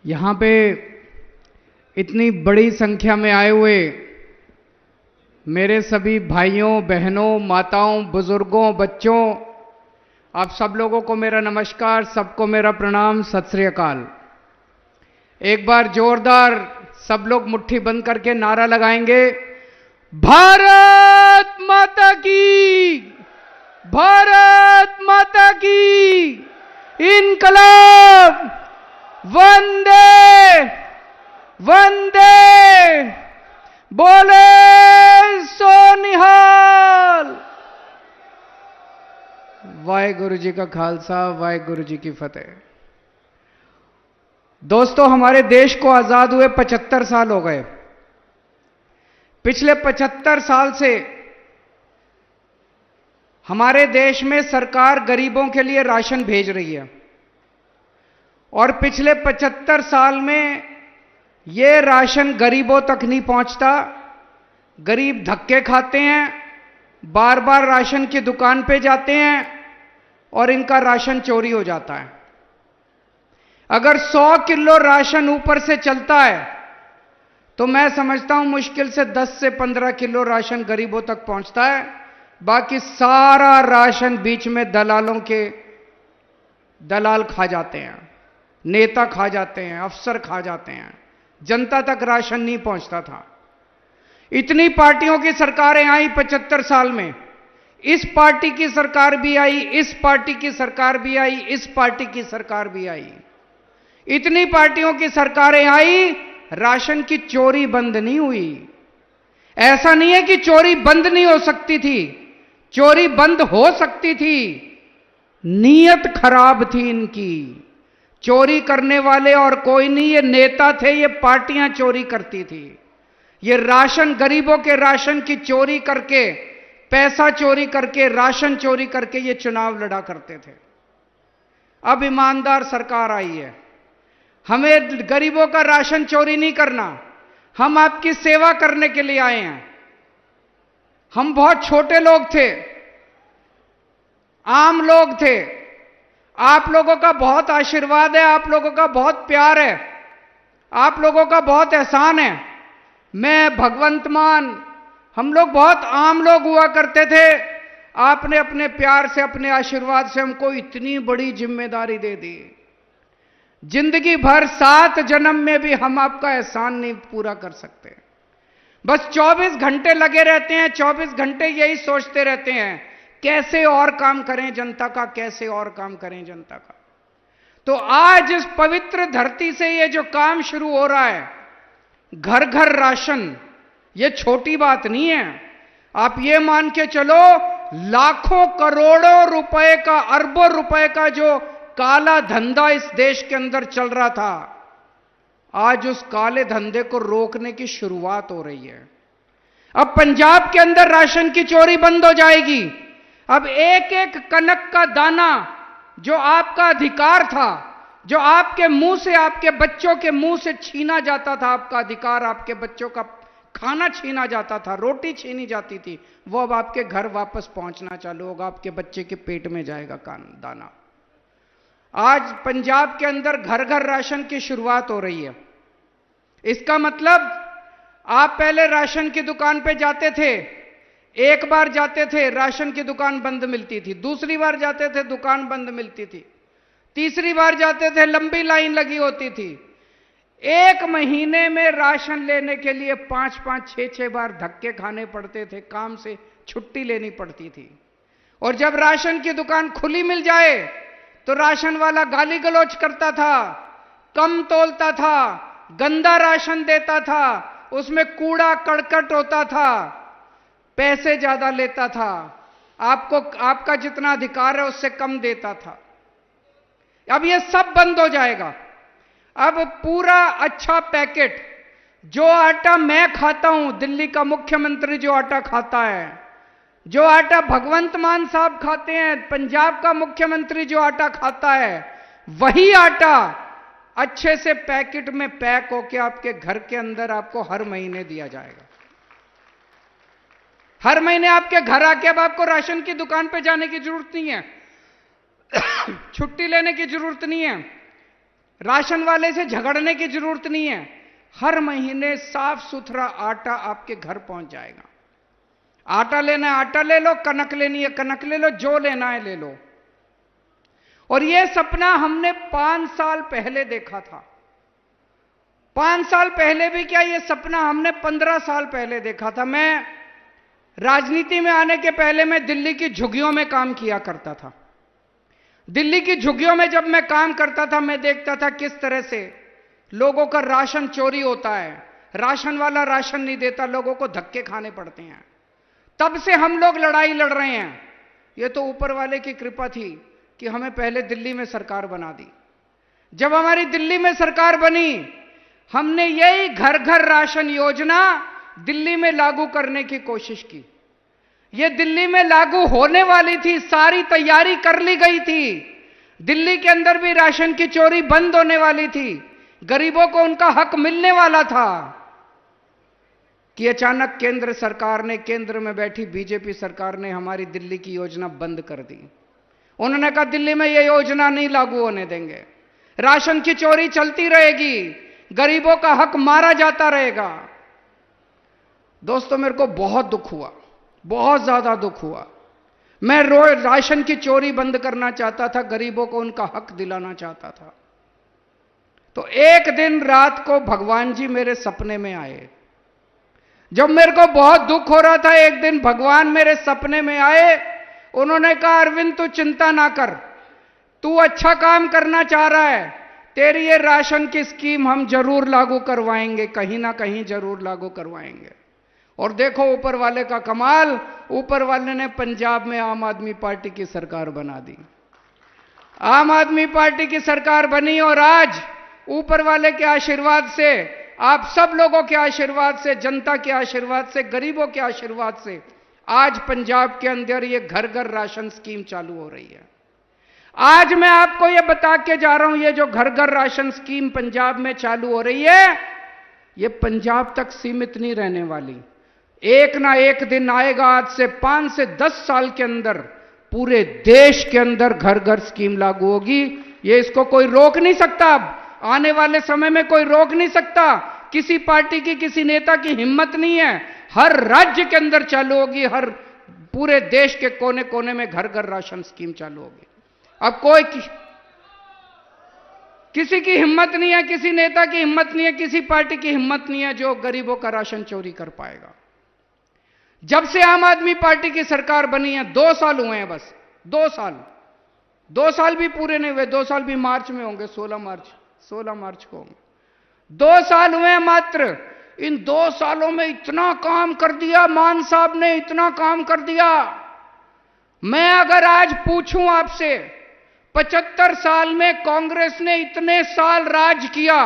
यहाँ पे इतनी बड़ी संख्या में आए हुए मेरे सभी भाइयों, बहनों, माताओं, बुजुर्गों, बच्चों, आप सब लोगों को मेरा नमस्कार, सबको मेरा प्रणाम, सत श्री अकाल। एक बार जोरदार सब लोग मुट्ठी बंद करके नारा लगाएंगे, भारत माता की, भारत माता की, इनकलाब, वंदे वंदे, बोले सो निहाल। वाहेगुरु जी का खालसा, वाहेगुरु जी की फतेह। दोस्तों, हमारे देश को आजाद हुए 75 साल हो गए। पिछले 75 साल से हमारे देश में सरकार गरीबों के लिए राशन भेज रही है और पिछले 75 साल में यह राशन गरीबों तक नहीं पहुंचता। गरीब धक्के खाते हैं, बार बार राशन की दुकान पे जाते हैं और इनका राशन चोरी हो जाता है। अगर 100 किलो राशन ऊपर से चलता है तो मैं समझता हूं मुश्किल से 10 से 15 किलो राशन गरीबों तक पहुंचता है। बाकी सारा राशन बीच में दलाल खा जाते हैं, नेता खा जाते हैं, अफसर खा जाते हैं। जनता तक राशन नहीं पहुंचता था। इतनी पार्टियों की सरकारें आई 75 साल में। इस पार्टी की सरकार भी आई, इस पार्टी की सरकार भी आई, इस पार्टी की सरकार भी आई। इतनी पार्टियों की सरकारें आई, राशन की चोरी बंद नहीं हुई। ऐसा नहीं है कि चोरी बंद नहीं हो सकती थी, चोरी बंद हो सकती थी। नीयत खराब थी इनकी। चोरी करने वाले और कोई नहीं, ये नेता थे, ये पार्टियां चोरी करती थी। ये राशन, गरीबों के राशन की चोरी करके, पैसा चोरी करके, राशन चोरी करके ये चुनाव लड़ा करते थे। अब ईमानदार सरकार आई है। हमें गरीबों का राशन चोरी नहीं करना, हम आपकी सेवा करने के लिए आए हैं। हम बहुत छोटे लोग थे, आम लोग थे। आप लोगों का बहुत आशीर्वाद है, आप लोगों का बहुत प्यार है, आप लोगों का बहुत एहसान है। मैं, भगवंत मान, हम लोग बहुत आम लोग हुआ करते थे। आपने अपने प्यार से, अपने आशीर्वाद से हमको इतनी बड़ी जिम्मेदारी दे दी। जिंदगी भर 7 जन्म में भी हम आपका एहसान नहीं पूरा कर सकते। बस 24 घंटे लगे रहते हैं, 24 घंटे यही सोचते रहते हैं कैसे और काम करें जनता का, कैसे और काम करें जनता का। तो आज इस पवित्र धरती से ये जो काम शुरू हो रहा है, घर घर राशन, ये छोटी बात नहीं है। आप ये मान के चलो, लाखों करोड़ों रुपए का, अरबों रुपए का जो काला धंधा इस देश के अंदर चल रहा था, आज उस काले धंधे को रोकने की शुरुआत हो रही है। अब पंजाब के अंदर राशन की चोरी बंद हो जाएगी। अब एक एक कनक का दाना जो आपका अधिकार था, जो आपके मुंह से, आपके बच्चों के मुंह से छीना जाता था, आपका अधिकार, आपके बच्चों का खाना छीना जाता था, रोटी छीनी जाती थी, वो अब आपके घर वापस पहुंचना चालू होगा, आपके बच्चे के पेट में जाएगा दाना। आज पंजाब के अंदर घर घर राशन की शुरुआत हो रही है। इसका मतलब आप पहले राशन की दुकान पे जाते थे, एक बार जाते थे राशन की दुकान बंद मिलती थी, दूसरी बार जाते थे दुकान बंद मिलती थी, तीसरी बार जाते थे लंबी लाइन लगी होती थी। एक महीने में राशन लेने के लिए 5-5, 6-6 बार धक्के खाने पड़ते थे, काम से छुट्टी लेनी पड़ती थी। और जब राशन की दुकान खुली मिल जाए तो राशन वाला गाली गलौज करता था, कम तोलता था, गंदा राशन देता था, उसमें कूड़ा करकट होता था, पैसे ज्यादा लेता था, आपको आपका जितना अधिकार है उससे कम देता था। अब ये सब बंद हो जाएगा। अब पूरा अच्छा पैकेट, जो आटा मैं खाता हूं, दिल्ली का मुख्यमंत्री जो आटा खाता है, जो आटा भगवंत मान साहब खाते हैं, पंजाब का मुख्यमंत्री जो आटा खाता है, वही आटा अच्छे से पैकेट में पैक होके आपके घर के अंदर आपको हर महीने दिया जाएगा। हर महीने आपके घर आके अब आपको राशन की दुकान पे जाने की जरूरत नहीं है, छुट्टी लेने की जरूरत नहीं है। राशन वाले से झगड़ने की जरूरत नहीं है। हर महीने साफ सुथरा आटा आपके घर पहुंच जाएगा। आटा लेना है आटा ले लो, कनक लेनी है कनक ले लो, जो लेना है ले लो। और यह सपना हमने 5 साल पहले देखा था। 5 साल पहले भी क्या, यह सपना हमने 15 साल पहले देखा था। मैं राजनीति में आने के पहले मैं दिल्ली की झुग्गियों में काम किया करता था। दिल्ली की झुग्गियों में जब मैं काम करता था, मैं देखता था किस तरह से लोगों का राशन चोरी होता है। राशन वाला राशन नहीं देता, लोगों को धक्के खाने पड़ते हैं। तब से हम लोग लड़ाई लड़ रहे हैं। यह तो ऊपर वाले की कृपा थी कि हमें पहले दिल्ली में सरकार बना दी। जब हमारी दिल्ली में सरकार बनी, हमने यही घर घर राशन योजना दिल्ली में लागू करने की कोशिश की। यह दिल्ली में लागू होने वाली थी, सारी तैयारी कर ली गई थी। दिल्ली के अंदर भी राशन की चोरी बंद होने वाली थी, गरीबों को उनका हक मिलने वाला था कि अचानक केंद्र सरकार ने, केंद्र में बैठी बीजेपी सरकार ने हमारी दिल्ली की योजना बंद कर दी। उन्होंने कहा दिल्ली में यह योजना नहीं लागू होने देंगे, राशन की चोरी चलती रहेगी, गरीबों का हक मारा जाता रहेगा। दोस्तों, मेरे को बहुत दुख हुआ, बहुत ज्यादा दुख हुआ। मैं रोज राशन की चोरी बंद करना चाहता था, गरीबों को उनका हक दिलाना चाहता था। तो एक दिन रात को भगवान जी मेरे सपने में आए। जब मेरे को बहुत दुख हो रहा था, एक दिन भगवान मेरे सपने में आए। उन्होंने कहा अरविंद तू चिंता ना कर, तू अच्छा काम करना चाह रहा है, तेरी ये राशन की स्कीम हम जरूर लागू करवाएंगे, कहीं ना कहीं जरूर लागू करवाएंगे। और देखो ऊपर वाले का कमाल, ऊपर वाले ने पंजाब में आम आदमी पार्टी की सरकार बना दी। आम आदमी पार्टी की सरकार बनी और आज ऊपर वाले के आशीर्वाद से, आप सब लोगों के आशीर्वाद से, जनता के आशीर्वाद से, गरीबों के आशीर्वाद से आज पंजाब के अंदर ये घर घर राशन स्कीम चालू हो रही है। आज मैं आपको ये बता के जा रहा हूं, ये जो घर घर राशन स्कीम पंजाब में चालू हो रही है, ये पंजाब तक सीमित नहीं रहने वाली। एक ना एक दिन आएगा, आज से 5 से 10 साल के अंदर पूरे देश के अंदर घर घर स्कीम लागू होगी। ये इसको कोई रोक नहीं सकता। अब आने वाले समय में कोई रोक नहीं सकता। किसी पार्टी की, किसी नेता की हिम्मत नहीं है। हर राज्य के अंदर चालू होगी, हर पूरे देश के कोने कोने में घर घर राशन स्कीम चालू होगी। अब कोई किसी की हिम्मत नहीं है, किसी नेता की हिम्मत नहीं है, किसी पार्टी की हिम्मत नहीं है जो गरीबों का राशन चोरी कर पाएगा। जब से आम आदमी पार्टी की सरकार बनी है, 2 साल हुए हैं बस, 2 साल, 2 साल भी पूरे नहीं हुए, 2 साल भी मार्च में होंगे, 16 मार्च को होंगे। 2 साल हुए हैं मात्र। इन 2 सालों में इतना काम कर दिया मान साहब ने, इतना काम कर दिया। मैं अगर आज पूछूं आपसे, 75 साल में कांग्रेस ने इतने साल राज किया,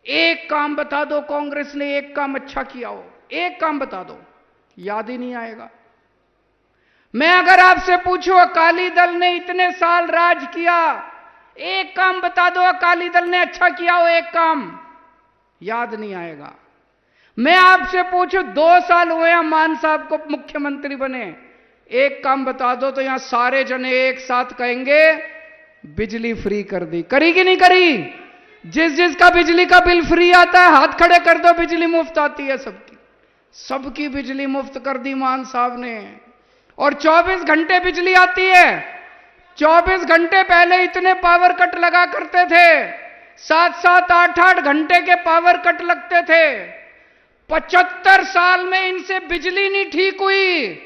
एक काम बता दो कांग्रेस ने एक काम अच्छा किया हो, एक काम बता दो, याद ही नहीं आएगा। मैं अगर आपसे पूछूं अकाली दल ने इतने साल राज किया, एक काम बता दो अकाली दल ने अच्छा किया हो, एक काम, याद नहीं आएगा। मैं आपसे पूछूं 2 साल हुए हैं मान साहब को मुख्यमंत्री बने, एक काम बता दो तो यहां सारे जने एक साथ कहेंगे बिजली फ्री कर दी। करी कि नहीं करी? जिसका बिजली का बिल फ्री आता है हाथ खड़े कर दो, बिजली मुफ्त आती है सबकी, सबकी बिजली मुफ्त कर दी मान साहब ने। और 24 घंटे बिजली आती है। 24 घंटे पहले इतने पावर कट लगा करते थे, 7-7, 8-8 घंटे के पावर कट लगते थे। 75 साल में इनसे बिजली नहीं ठीक हुई।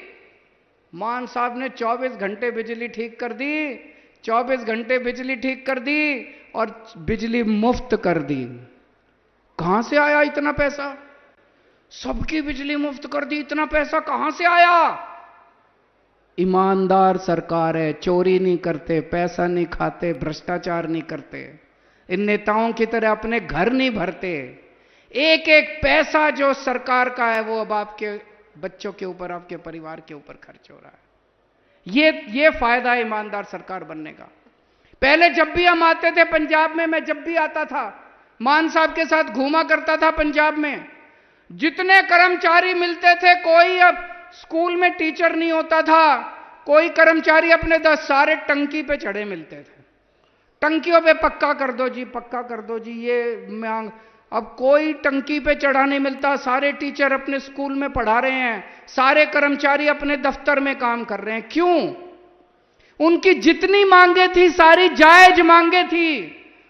मान साहब ने 24 घंटे बिजली ठीक कर दी, 24 घंटे बिजली ठीक कर दी और बिजली मुफ्त कर दी। कहां से आया इतना पैसा? सबकी बिजली मुफ्त कर दी, इतना पैसा कहां से आया? ईमानदार सरकार है, चोरी नहीं करते, पैसा नहीं खाते, भ्रष्टाचार नहीं करते, इन नेताओं की तरह अपने घर नहीं भरते। एक एक पैसा जो सरकार का है वो अब आपके बच्चों के ऊपर, आपके परिवार के ऊपर खर्च हो रहा है। ये फायदा है ईमानदार सरकार बनने का। पहले जब भी हम आते थे पंजाब में, मैं जब भी आता था मान साहब के साथ घूमा करता था पंजाब में, जितने कर्मचारी मिलते थे, कोई अब स्कूल में टीचर नहीं होता था, कोई कर्मचारी अपने 10 सारे टंकी पे चढ़े मिलते थे। टंकियों पे पक्का कर दो जी, पक्का कर दो जी, ये मांग। अब कोई टंकी पे चढ़ा नहीं मिलता। सारे टीचर अपने स्कूल में पढ़ा रहे हैं, सारे कर्मचारी अपने दफ्तर में काम कर रहे हैं। क्यों? उनकी जितनी मांगे थी सारी जायज मांगे थी,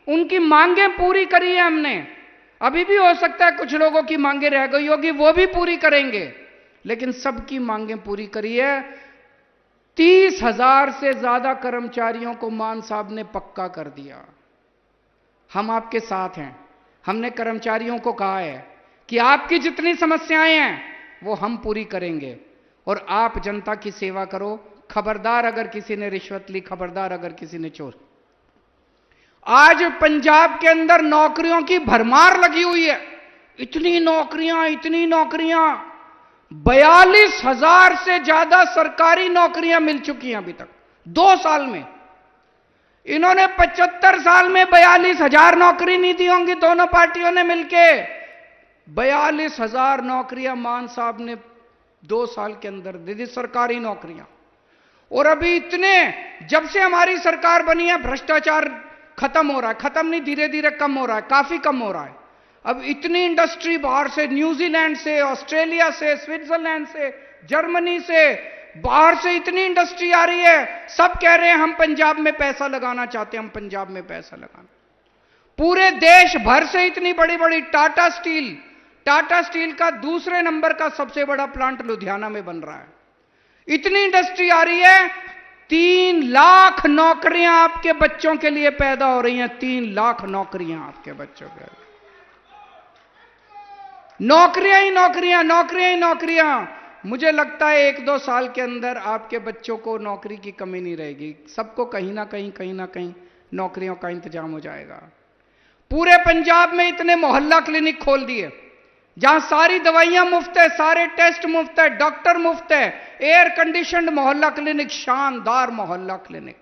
उनकी मांगे पूरी करी है हमने। अभी भी हो सकता है कुछ लोगों की मांगे रह गई होगी, वो भी पूरी करेंगे, लेकिन सबकी मांगे पूरी करी है। 30,000 से ज्यादा कर्मचारियों को मान साहब ने पक्का कर दिया। हम आपके साथ हैं। हमने कर्मचारियों को कहा है कि आपकी जितनी समस्याएं हैं वो हम पूरी करेंगे, और आप जनता की सेवा करो। खबरदार अगर किसी ने रिश्वत ली, खबरदार अगर किसी ने चोर। आज पंजाब के अंदर नौकरियों की भरमार लगी हुई है। इतनी नौकरियां, इतनी नौकरियां, 42,000 से ज्यादा सरकारी नौकरियां मिल चुकी हैं अभी तक 2 साल में। इन्होंने 75 साल में 42,000 नौकरी नहीं दी होंगी दोनों पार्टियों ने मिलके। 42,000 नौकरियां मान साहब ने 2 साल के अंदर दे दी, सरकारी नौकरियां। और अभी इतने, जब से हमारी सरकार बनी है भ्रष्टाचार खत्म हो रहा है। खत्म नहीं, धीरे धीरे कम हो रहा है, काफी कम हो रहा है। अब इतनी इंडस्ट्री बाहर से, न्यूजीलैंड से, ऑस्ट्रेलिया से, स्विट्जरलैंड से, जर्मनी से, बाहर से इतनी इंडस्ट्री आ रही है। सब कह रहे हैं हम पंजाब में पैसा लगाना चाहते हैं, हम पंजाब में पैसा लगाना। पूरे देश भर से इतनी बड़ी बड़ी टाटा स्टील का दूसरे नंबर का सबसे बड़ा प्लांट लुधियाना में बन रहा है। इतनी इंडस्ट्री आ रही है। 3 लाख नौकरियां आपके बच्चों के लिए पैदा हो रही हैं। 3 लाख नौकरियां आपके बच्चों के लिए। नौकरियां ही नौकरियां, नौकरियां ही नौकरियां। मुझे लगता है 1-2 साल के अंदर आपके बच्चों को नौकरी की कमी नहीं रहेगी। सबको कहीं ना कहीं नौकरियों का इंतजाम हो जाएगा। पूरे पंजाब में इतने मोहल्ला क्लिनिक खोल दिए जहां सारी दवाइयां मुफ्त है, सारे टेस्ट मुफ्त है, डॉक्टर मुफ्त है। एयर कंडीशनड मोहल्ला क्लिनिक, शानदार मोहल्ला क्लिनिक।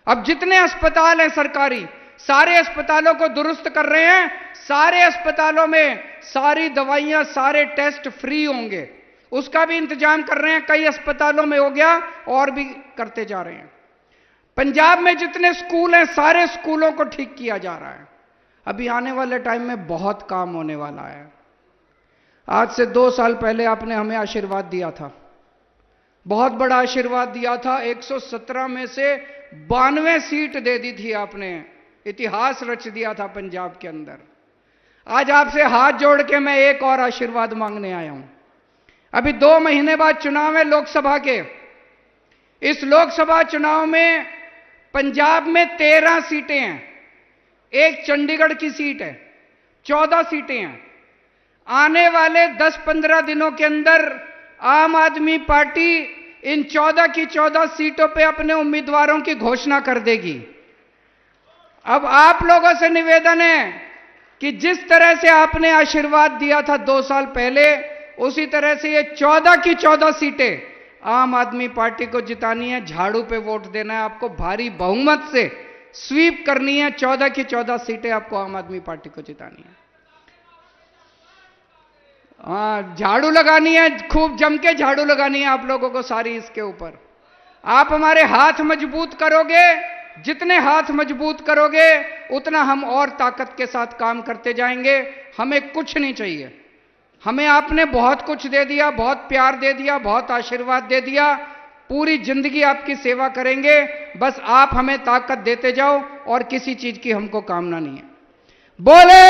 अब जितने अस्पताल हैं सरकारी, सारे अस्पतालों को दुरुस्त कर रहे हैं। सारे अस्पतालों में सारी दवाइयां, सारे टेस्ट फ्री होंगे, उसका भी इंतजाम कर रहे हैं। कई अस्पतालों में हो गया, और भी करते जा रहे हैं। पंजाब में जितने स्कूल हैं सारे स्कूलों को ठीक किया जा रहा है। अभी आने वाले टाइम में बहुत काम होने वाला है। आज से 2 साल पहले आपने हमें आशीर्वाद दिया था, बहुत बड़ा आशीर्वाद दिया था। 117 में से 92 सीट दे दी थी आपने। इतिहास रच दिया था पंजाब के अंदर। आज आपसे हाथ जोड़ के मैं एक और आशीर्वाद मांगने आया हूं। अभी 2 महीने बाद चुनाव है लोकसभा के। इस लोकसभा चुनाव में पंजाब में 13 सीटें हैं, एक चंडीगढ़ की सीट है, 14 सीटें हैं। आने वाले 10-15 दिनों के अंदर आम आदमी पार्टी इन 14 की 14 सीटों पे अपने उम्मीदवारों की घोषणा कर देगी। अब आप लोगों से निवेदन है कि जिस तरह से आपने आशीर्वाद दिया था 2 साल पहले, उसी तरह से ये 14 की 14 सीटें आम आदमी पार्टी को जितानी है। झाड़ू पे वोट देना है आपको, भारी बहुमत से स्वीप करनी है। 14 की 14 सीटें आपको आम आदमी पार्टी को जितानी है। हाँ, झाड़ू लगानी है, खूब जम के झाड़ू लगानी है आप लोगों को सारी इसके ऊपर। आप हमारे हाथ मजबूत करोगे, जितने हाथ मजबूत करोगे उतना हम और ताकत के साथ काम करते जाएंगे। हमें कुछ नहीं चाहिए, हमें आपने बहुत कुछ दे दिया, बहुत प्यार दे दिया, बहुत आशीर्वाद दे दिया। पूरी जिंदगी आपकी सेवा करेंगे, बस आप हमें ताकत देते जाओ और किसी चीज की हमको कामना नहीं है। बोले